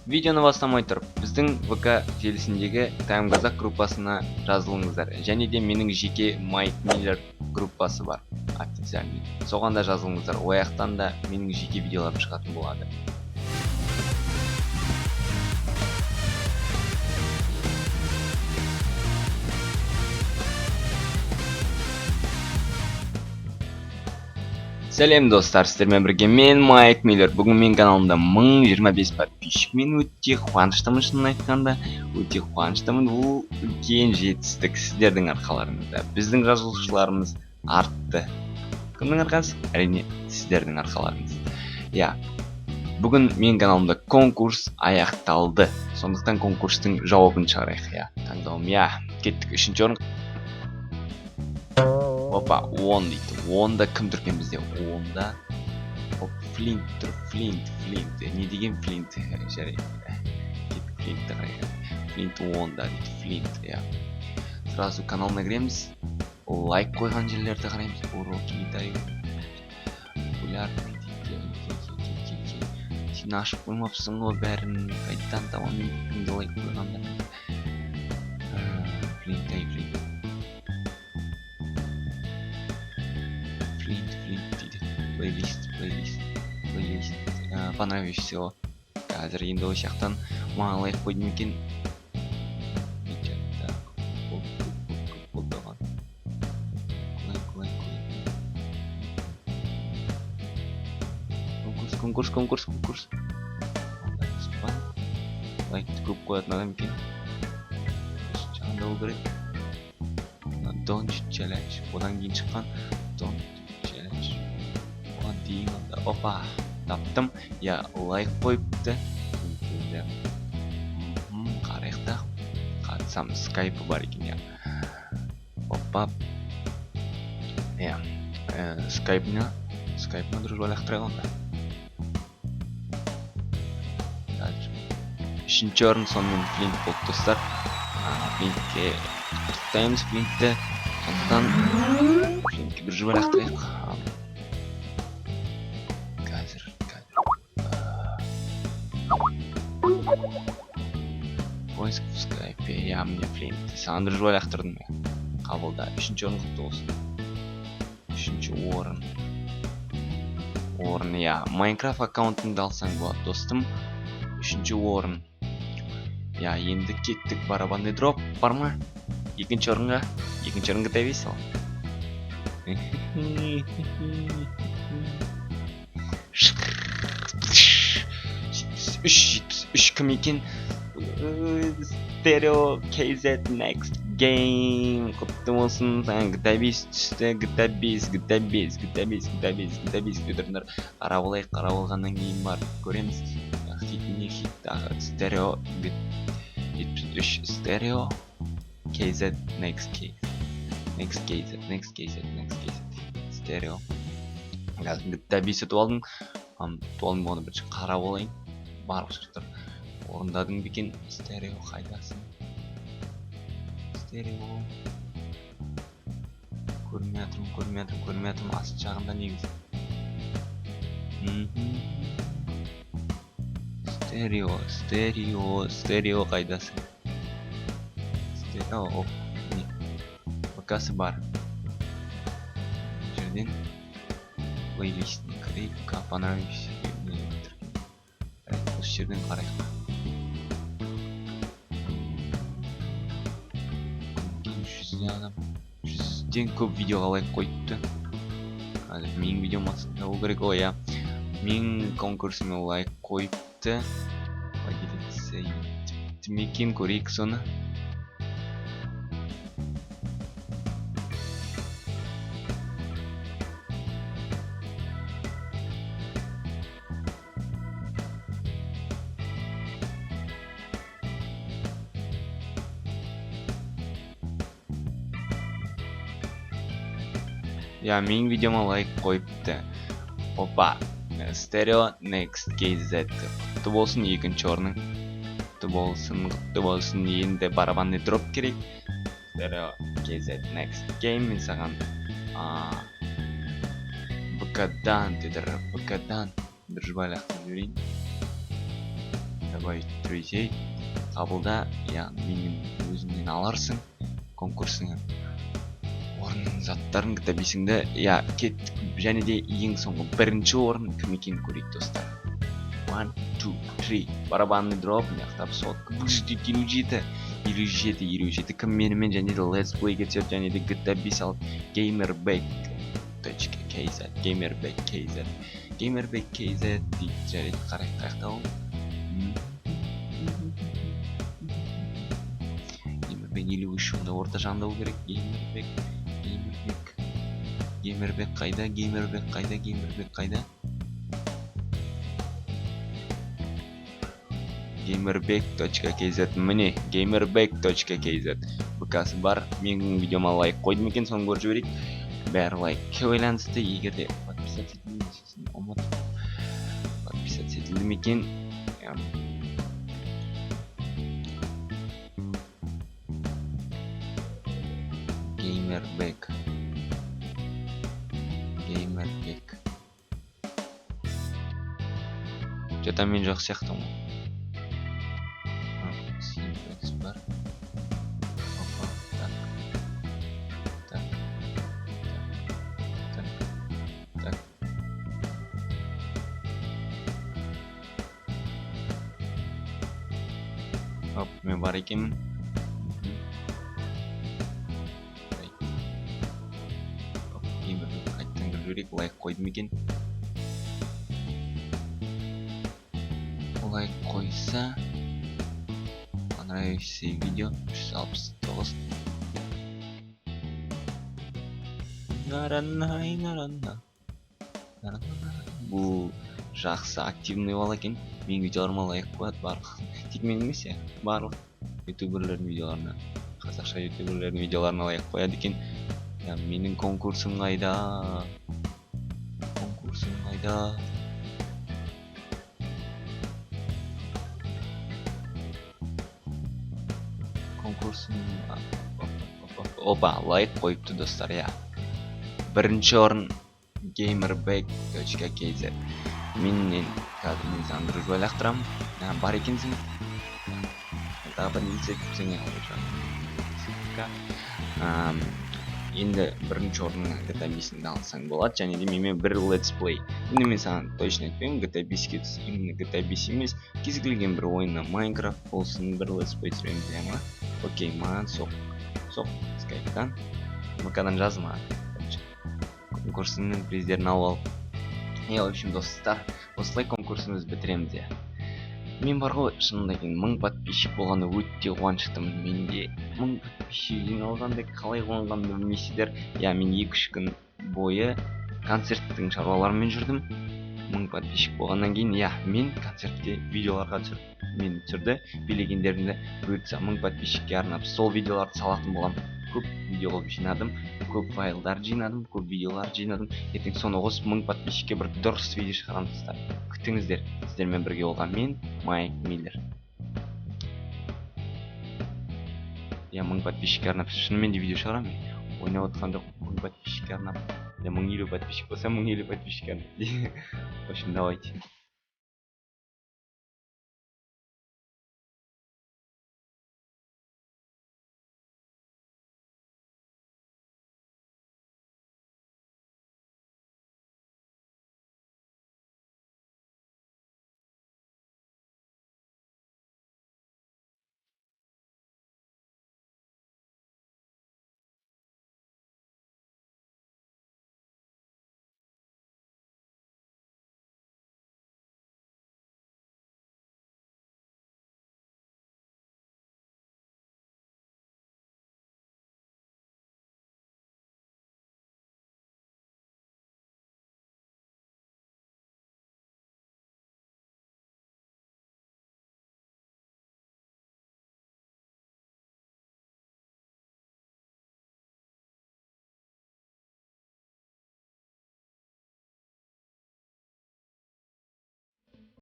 Видеоны бастамай тұрып, біздің ВК желісіндегі Time Kazakh группасына жазылыңыздар. Және де менің жеке Mike Miller группасы бар, официальный. Соған да жазылыңыздар. Ояқтан да менің жеке видеоларым шығатын болады. Сәлем достар, сіздермен бірге мен Майк Миллер. Бүгін мен каналымда 1025 подписчикмен өте қуаныштымын, шынын айтқанда. Өте қуаныштымын, бұл үлкен жетістік сіздердің арқаларыңызда. Біздің жазылушыларымыз артты. Кімнің арқасы? Әрине, сіздердің арқаларыңыз. Я, бүгін мен каналымда конкурс аяқталды. Сондықтан конкурстың жауабын шығарайық. Я, таңдауым. Я, кеттік 3-ші орын. Опа, 10 дейді. 10-да кім тұрген бізде? 10-да Флинт тұр. Флинт. Не деген Флинт? Жарайды. Кеттік Флинтті қарайық. Флинт 10-да дейді. Флинт, я. Сразу каналына кіреміз. Лайк қойған жерлерді қараймыз. Уроки даю. Популярный дейді. Сен ашып қоймапсың ғой бәрін. Қайттан тамамен кімді лайк қойғанда. Флинт. Дейді. Плейлист. Понравилось все. Қазір енді осы жақтан маған лайк қойдым екен. Конкурс. Лайкты көп қоятын адам екен. Жағында ол керек. Don't challenge. Одан кейін шыққан Don't challenge. Оған дейін алда. Опа, таптым. Я, лайк қойыпты. Қарайықта. Қатсам, скайпы бар екен, я. Опа. Я, скайпына дружба лақтырайық онда. 3-ші орын сонымен Флинт болды достар. Флинтке құттықтаймыз Флинтті. Сондықтан Флинтке дружба лақтырайық. Қазір. Поиск в скайпе. Я мне Флинт. Саған дружба лақтырдым. Қабылда. 3-ші орын құтты болсын. 3-ші орын, я. Майнкрафт аккаунтыңды алсаң болады достым. 3-ші орын. Я, енді кеттік. Барабанный дроп бар ма? 2-ші орынға весел. 73 кім екен? Stereo KZ Next Game. Құтты болсын. GTA 5 түсті. GTA 5 өдірдіңдер. Қарап олғаннан кейін бар. Көреміз. Хит тағы. Stereo KZ Next KZ Stereo. Қазір GTA 5 өтіп алдым. Туалым болғанда бірінші қарап олайын. Барлық шықтыр. Орындадың бекен. Stereo қайдасың? Stereo. Көрмеятырым. Асын жағында негіз. Stereo қайдасың? Stereo. ВК-сы бар. Жерден плейлистіне кірейік. Понравилось. Осы жерден қарайық. 100-ден көп видеоға лайк қойыпты. Қазір менің видеом астында ол керек ғой, я. Мен конкурсыма лайк қойыпты. Поделиться етіпті мекен, көрейік соны. Я, менің видеома лайк қойыпты. Опа, Stereo Next KZ. Құтты болсын 2-ші орның. Құтты болсын. Енді барабанный дроп керек. Stereo KZ Next Game. Мен саған ВК-дан дружба лақтырып жіберейін. дорогой друзей, қабылда, я менің өзіңнен аларсың конкурсыңа орынның заттарын кітабисіңді, я кеттік, және де ең соңғы бірінші орын кім екенін көрейік достар. 1, 2, 3 барабанный дроп, мияқтап сотқа бүксіздейді 27 кім менімен және де Let's Play кетсет, және де GTA 5 алып gamerback.kz дейді, жарайды қайықта ол gamerback 53 онда орта жағында ол керек. gamerback қайда gamerback.kz міне gamerback.kz бкасы бар. Менің видеома лайк қойдым екен, соны көріп жіберейік. Бәрі лайкке байланысты. Егер де подписаться етілді екен, gamerback что-то мен жоқ сияқты ғой. Simplex бар. Так. Оп, мен бар екенмін. Қайттан кіріп жіберейік, лайк қойдым екен. Лайк қойса, понравился видео 369. Бұл жақсы активный бала екен. Менің видеоларыма лайк қояды барлық. Тек мен емес, барлық ютуберлердің видеоларына, қазақша ютуберлердің видеоларына лайк қояды екен. Менің конкурсым қайда? Опа, лайк қойыпты достар, бірінші орын gamerback.kz. Менен қазір мен сандырып ойлақтырамын. Бар екенсің. Тағы бір нелсек сеңе алып енді бірінші орынға GTA 5-ді алсаң болады, және де менімен бір Let's Play. Енді мен саған точно айтпаймын, GTA 5-ке түс, именно GTA 5 емес, кез келген бір ойынна Minecraft болсын, бір Let's Play түсіремін білем ма? Окей, маған соқ скайптан, МК-дан жазма. Конкурсының призерін алып ал. В общем, достар, осылай конкурсымызды бітіреміз. Мен бар ғой, шынында 1000 подписчик болғаны өте қуаныштымын. Менде 1000 подписчик жиналғанда қалай қуанғанымды білмейсіздер. Мен 2-3 күн бойы концерттің шаруаларымен жүрдім. 1000 подписчик болғаннан кейін, мен концертке видеоларға түсірді, билегендерімді бұйыртса 1000 подписчикке арнап сол видеоларды салатын болам. Көп видео қылып жинадым, көп файлдар жинадым, көп видеолар жинадым. Ертең соны қосып 1000 подписчикке бір дұрыс видео шығарамын. Күтіңіздер. Сіздермен бірге болған мен, Майк Миллер. 1000 подписчикке арнап шынымен де видео шығарамын. Ойнап отқан жоқ, 1000 подписчикке арнап. 1050 подписчик болса, 1050 подписчикке арнап. В общем, давайте.